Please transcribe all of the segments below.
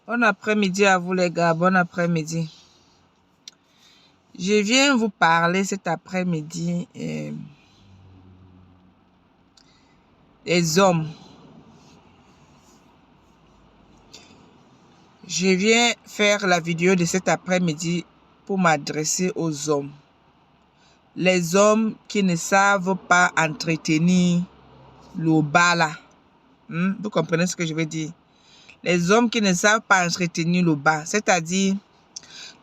Bon après-midi à vous les gars, bon après-midi. Je viens vous parler cet après-midi des hommes. Je viens faire la vidéo de cet après-midi pour m'adresser aux hommes. Les hommes qui ne savent pas entretenir le bas là. Vous comprenez ce que je veux dire? Les hommes qui ne savent pas entretenir le bas, c'est-à-dire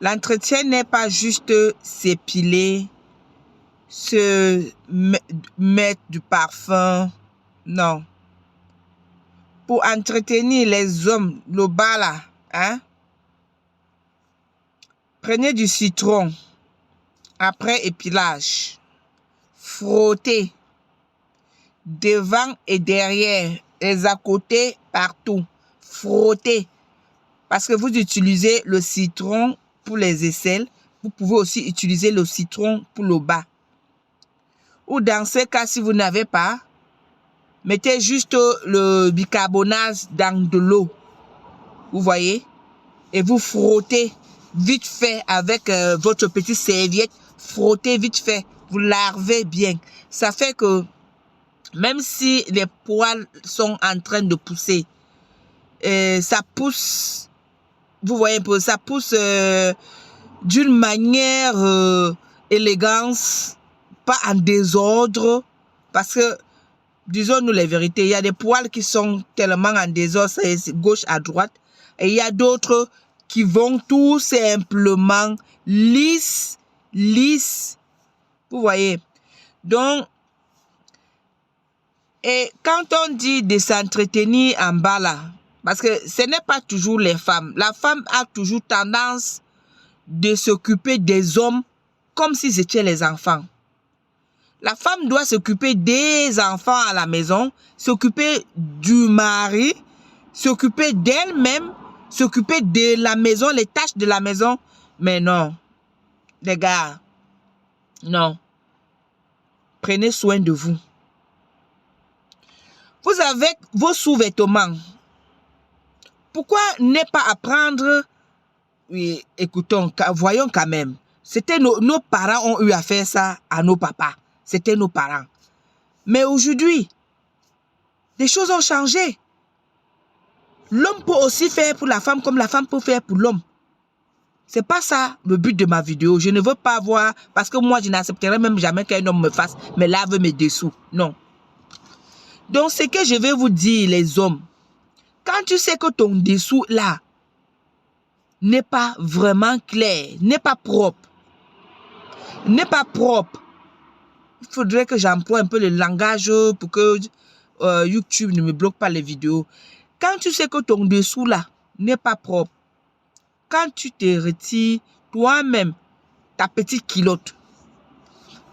l'entretien n'est pas juste s'épiler, se mettre du parfum, non. Pour entretenir les hommes, le bas là, prenez du citron, après épilage, frottez, devant et derrière, les à côté, partout, frottez. Parce que vous utilisez le citron pour les aisselles, vous pouvez aussi utiliser le citron pour le bas. Ou dans ce cas, si vous n'avez pas, mettez juste le bicarbonate dans de l'eau. Vous voyez? Et vous frottez vite fait avec votre petite serviette. Frottez vite fait. Vous lavez bien. Ça fait que même si les poils sont en train de pousser, ça pousse. Vous voyez un peu, ça pousse d'une manière élégance, pas en désordre. Parce que, disons-nous les vérités, il y a des poils qui sont tellement en désordre, c'est gauche à droite. Et il y a d'autres qui vont tout simplement lisses. Vous voyez. Donc, et quand on dit de s'entretenir en bas là, parce que ce n'est pas toujours les femmes. La femme a toujours tendance de s'occuper des hommes comme si c'était les enfants. La femme doit s'occuper des enfants à la maison, s'occuper du mari, s'occuper d'elle-même, s'occuper de la maison, les tâches de la maison. Mais non, les gars, non. Prenez soin de vous. Vous avez vos sous-vêtements. Pourquoi ne pas apprendre? Oui, écoutons, voyons quand même. C'était nos parents ont eu à faire ça à nos papas. C'était nos parents. Mais aujourd'hui, les choses ont changé. L'homme peut aussi faire pour la femme comme la femme peut faire pour l'homme. C'est pas ça le but de ma vidéo. Je ne veux pas voir, parce que moi, je n'accepterai même jamais qu'un homme me fasse, me lave mes dessous. Non. Donc, ce que je vais vous dire, les hommes, quand tu sais que ton dessous, là, n'est pas vraiment clair, n'est pas propre, il faudrait que j'emploie un peu le langage pour que YouTube ne me bloque pas les vidéos. Quand tu sais que ton dessous, là, n'est pas propre, quand tu te retires toi-même ta petite culotte,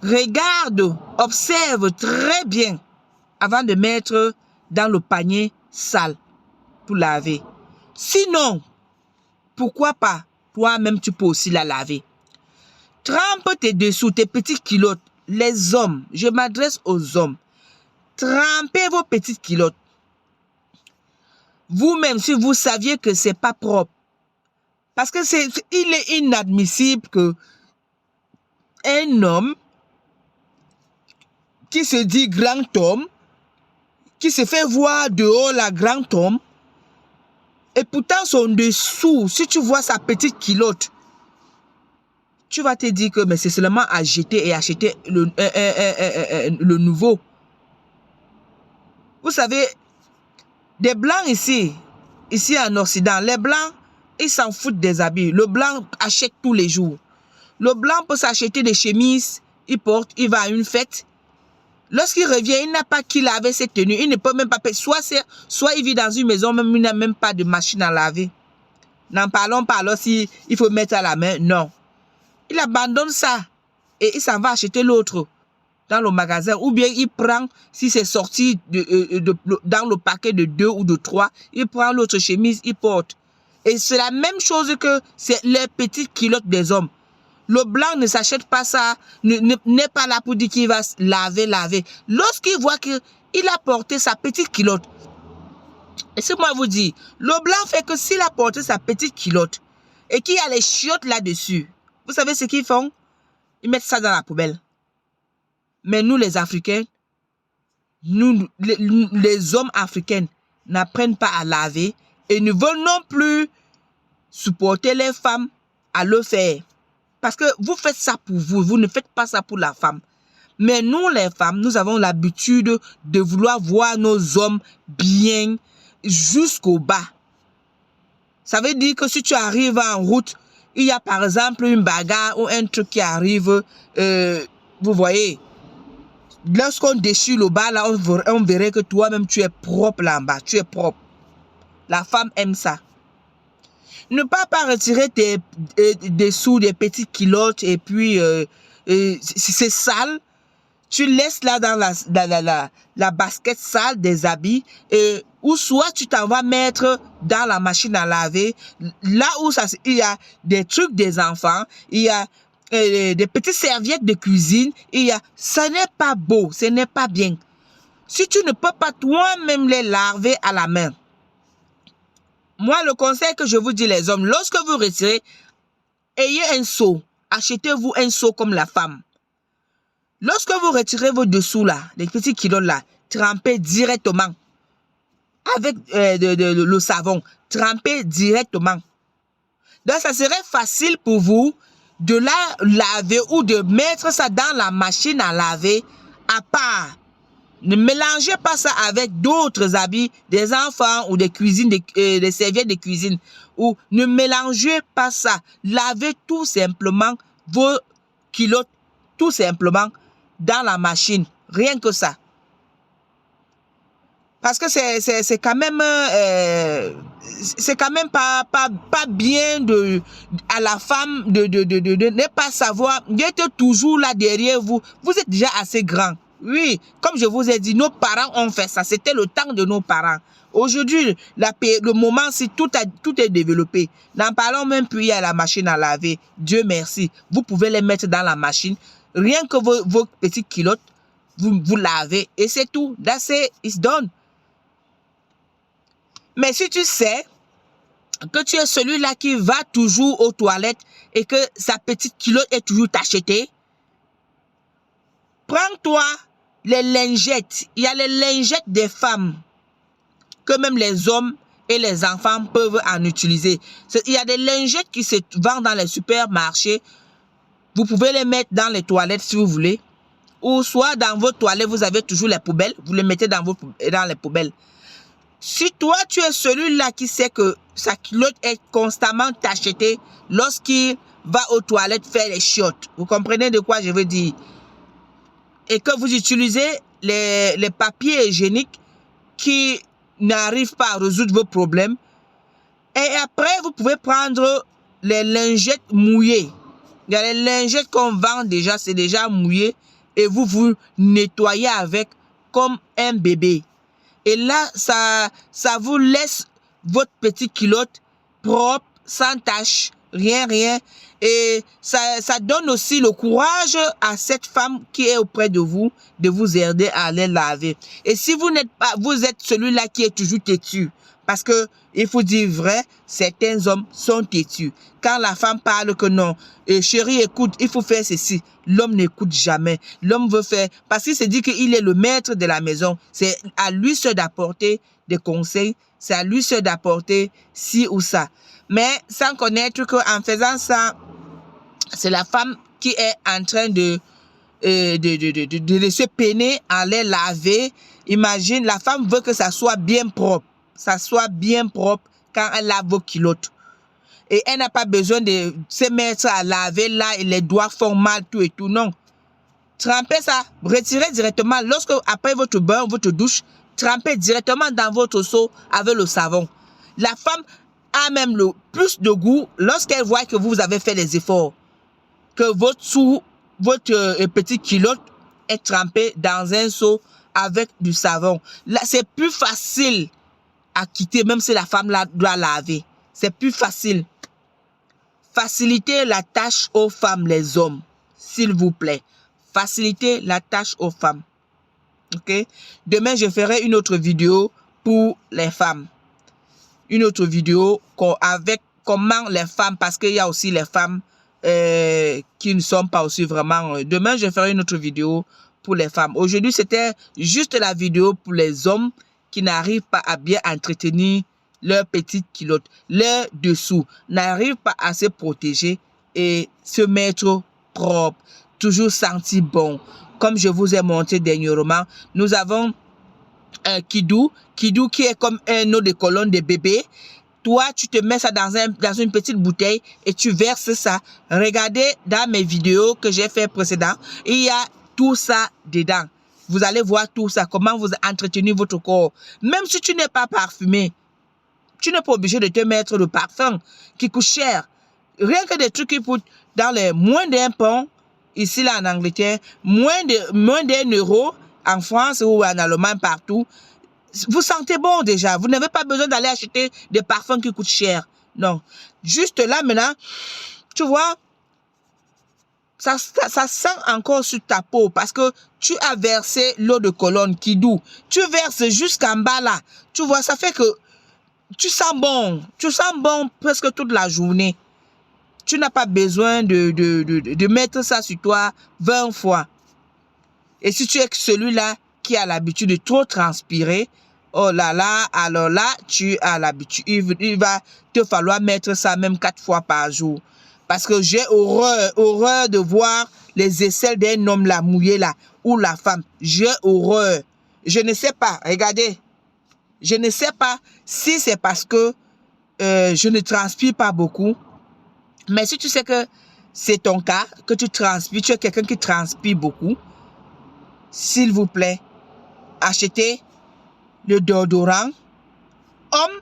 regarde, observe très bien avant de mettre dans le panier sale pour laver. Sinon, pourquoi pas, toi-même tu peux aussi la laver. Trempe tes dessous, tes petites culottes. Les hommes, je m'adresse aux hommes. Trempez vos petites culottes. Vous-même, si vous saviez que c'est pas propre, parce que il est inadmissible que un homme qui se dit grand homme, qui se fait voir dehors la grand homme, et pourtant son dessous, si tu vois sa petite culotte, tu vas te dire que mais c'est seulement à jeter et acheter le nouveau. Vous savez, des blancs ici en Occident, les blancs, ils s'en foutent des habits. Le blanc achète tous les jours. Le blanc peut s'acheter des chemises, il porte, il va à une fête. Lorsqu'il revient, il n'a pas qui laver ses tenues. Il ne peut même pas payer. Soit il vit dans une maison, même il n'a même pas de machine à laver. N'en parlons pas alors si il faut mettre à la main. Non. Il abandonne ça et il s'en va acheter l'autre dans le magasin. Ou bien il prend, si c'est sorti dans le paquet de 2 ou de 3, il prend l'autre chemise, il porte. Et c'est la même chose que c'est les petites culottes des hommes. Le blanc ne s'achète pas ça, n'est pas là pour dire qu'il va laver. Lorsqu'il voit qu'il a porté sa petite culotte, Laissez-moi vous dire, le blanc fait que s'il a porté sa petite culotte et qu'il y a les chiottes là-dessus, vous savez ce qu'ils font? Ils mettent ça dans la poubelle. Mais nous, les Africains, nous, les hommes africains n'apprennent pas à laver et ne veulent non plus supporter les femmes à le faire. Parce que vous faites ça pour vous, vous ne faites pas ça pour la femme. Mais nous, les femmes, nous avons l'habitude de vouloir voir nos hommes bien jusqu'au bas. Ça veut dire que si tu arrives en route, il y a par exemple une bagarre ou un truc qui arrive, vous voyez, lorsqu'on déchire le bas, là, on verrait que toi-même, tu es propre là en bas, tu es propre. La femme aime ça. Ne pas retirer tes dessous des petites culottes et puis c'est sale. Tu laisses là dans la basket sale des habits ou soit tu t'en vas mettre dans la machine à laver. Là où il y a des trucs des enfants, il y a des petites serviettes de cuisine. Ça n'est pas beau, ce n'est pas bien. Si tu ne peux pas toi-même les laver à la main, moi, le conseil que je vous dis, les hommes, lorsque vous retirez, ayez un seau. Achetez-vous un seau comme la femme. Lorsque vous retirez vos dessous là, les petits kilos là, trempez directement avec le savon. Trempez directement. Donc, ça serait facile pour vous de la laver ou de mettre ça dans la machine à laver à part. Ne mélangez pas ça avec d'autres habits des enfants ou des cuisines, des serviettes de cuisine. Ou ne mélangez pas ça. Lavez tout simplement vos culottes, tout simplement, dans la machine. Rien que ça. Parce que c'est quand même pas bien à la femme de ne pas savoir. D'être toujours là derrière vous. Vous êtes déjà assez grand. Oui, comme je vous ai dit, nos parents ont fait ça. C'était le temps de nos parents. Aujourd'hui, le moment, si tout est développé. N'en parlons même plus à la machine à laver. Dieu merci. Vous pouvez les mettre dans la machine. Rien que vos petites culottes, vous lavez et c'est tout. That's it. It's done. Mais si tu sais que tu es celui-là qui va toujours aux toilettes et que sa petite culotte est toujours tachetée, prends-toi les lingettes. Il y a les lingettes des femmes que même les hommes et les enfants peuvent en utiliser. Il y a des lingettes qui se vendent dans les supermarchés. Vous pouvez les mettre dans les toilettes si vous voulez. Ou soit dans vos toilettes, vous avez toujours les poubelles. Vous les mettez dans les poubelles. Si toi, tu es celui-là qui sait que sa culotte est constamment tachetée lorsqu'il va aux toilettes faire les chiottes, vous comprenez de quoi je veux dire? Et que vous utilisez les papiers hygiéniques qui n'arrivent pas à résoudre vos problèmes. Et après, vous pouvez prendre les lingettes mouillées. Il y a les lingettes qu'on vend déjà, c'est déjà mouillé. Et vous nettoyez avec comme un bébé. Et là, ça vous laisse votre petite culotte propre, sans tache, rien. Et ça donne aussi le courage à cette femme qui est auprès de vous aider à les laver. Et si vous n'êtes pas, vous êtes celui-là qui est toujours têtu. Parce que, il faut dire vrai, certains hommes sont têtus. Quand la femme parle que non, chérie, écoute, il faut faire ceci. L'homme n'écoute jamais. L'homme veut faire, parce qu'il se dit qu'il est le maître de la maison. C'est à lui seul d'apporter des conseils. C'est à lui seul d'apporter ci ou ça. Mais sans connaître qu'en faisant ça, c'est la femme qui est en train de se peiner à les laver. Imagine, la femme veut que ça soit bien propre. Ça soit bien propre quand elle lave vos culottes. Et elle n'a pas besoin de se mettre à laver là et les doigts font mal, tout et tout. Non. Trempez ça. Retirez directement. Lorsque, après votre bain, votre douche, trempez directement dans votre seau avec le savon. La femme a même le plus de goût lorsqu'elle voit que vous avez fait des efforts. Que votre petite culotte est trempée dans un seau avec du savon. Là, c'est plus facile à quitter, même si la femme doit laver. C'est plus facile. Facilitez la tâche aux femmes, les hommes, s'il vous plaît. Facilitez la tâche aux femmes. Ok? Demain, je ferai une autre vidéo pour les femmes. Une autre vidéo avec comment les femmes, parce qu'il y a aussi les femmes qui ne sont pas aussi vraiment... Demain, je ferai une autre vidéo pour les femmes. Aujourd'hui, c'était juste la vidéo pour les hommes qui n'arrivent pas à bien entretenir leur petite culotte, leur dessous, n'arrivent pas à se protéger et se mettre propre, toujours sentir bon. Comme je vous ai montré dernièrement, nous avons un Kidou qui est comme un eau de colonne de bébé. Toi, tu te mets ça dans une petite bouteille et tu verses ça. Regardez dans mes vidéos que j'ai fait précédemment, il y a tout ça dedans. Vous allez voir tout ça, comment vous entretenez votre corps. Même si tu n'es pas parfumé, tu n'es pas obligé de te mettre le parfum qui coûte cher. Rien que des trucs qui coûtent dans les moins d'un pound, ici là en Angleterre, moins d'un euro en France ou en Allemagne, partout. Vous sentez bon déjà. Vous n'avez pas besoin d'aller acheter des parfums qui coûtent cher. Non. Juste là maintenant, tu vois, ça sent encore sur ta peau parce que tu as versé l'eau de colonne Kidou. Tu verses jusqu'en bas là. Tu vois, ça fait que tu sens bon. Tu sens bon presque toute la journée. Tu n'as pas besoin de mettre ça sur toi 20 fois. Et si tu es celui-là qui a l'habitude de trop transpirer, oh là là, alors là, tu as l'habitude. Il va te falloir mettre ça même 4 fois par jour. Parce que j'ai horreur de voir les aisselles d'un homme là, mouillé là, ou la femme. J'ai horreur. Je ne sais pas, regardez. Je ne sais pas si c'est parce que je ne transpire pas beaucoup. Mais si tu sais que c'est ton cas, que tu transpires, tu es quelqu'un qui transpire beaucoup, s'il vous plaît, achetez le déodorant. Homme,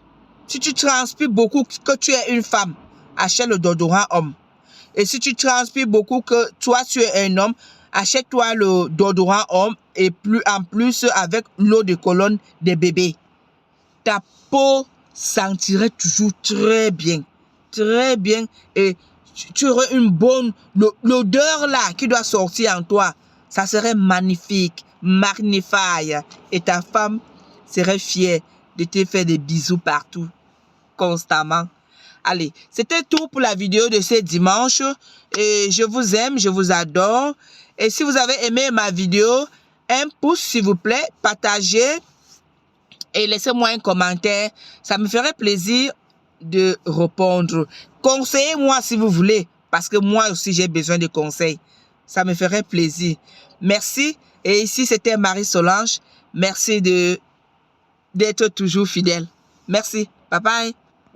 si tu transpires beaucoup, que tu es une femme, achète le déodorant homme. Et si tu transpires beaucoup, que toi tu es un homme, achète-toi le déodorant homme et en plus avec l'eau de colonne des bébés. Ta peau sentirait toujours très bien. Très bien. Et tu aurais une bonne... L'odeur là qui doit sortir en toi, ça serait magnifique, magnifique. Et ta femme serait fière de te faire des bisous partout, constamment. Allez, c'était tout pour la vidéo de ce dimanche. Et je vous aime, je vous adore. Et si vous avez aimé ma vidéo, un pouce s'il vous plaît, partagez et laissez-moi un commentaire. Ça me ferait plaisir de répondre. Conseillez-moi si vous voulez, parce que moi aussi j'ai besoin de conseils. Ça me ferait plaisir. Merci. Et ici c'était Marie-Solange. Merci d'être toujours fidèle. Merci. Bye bye.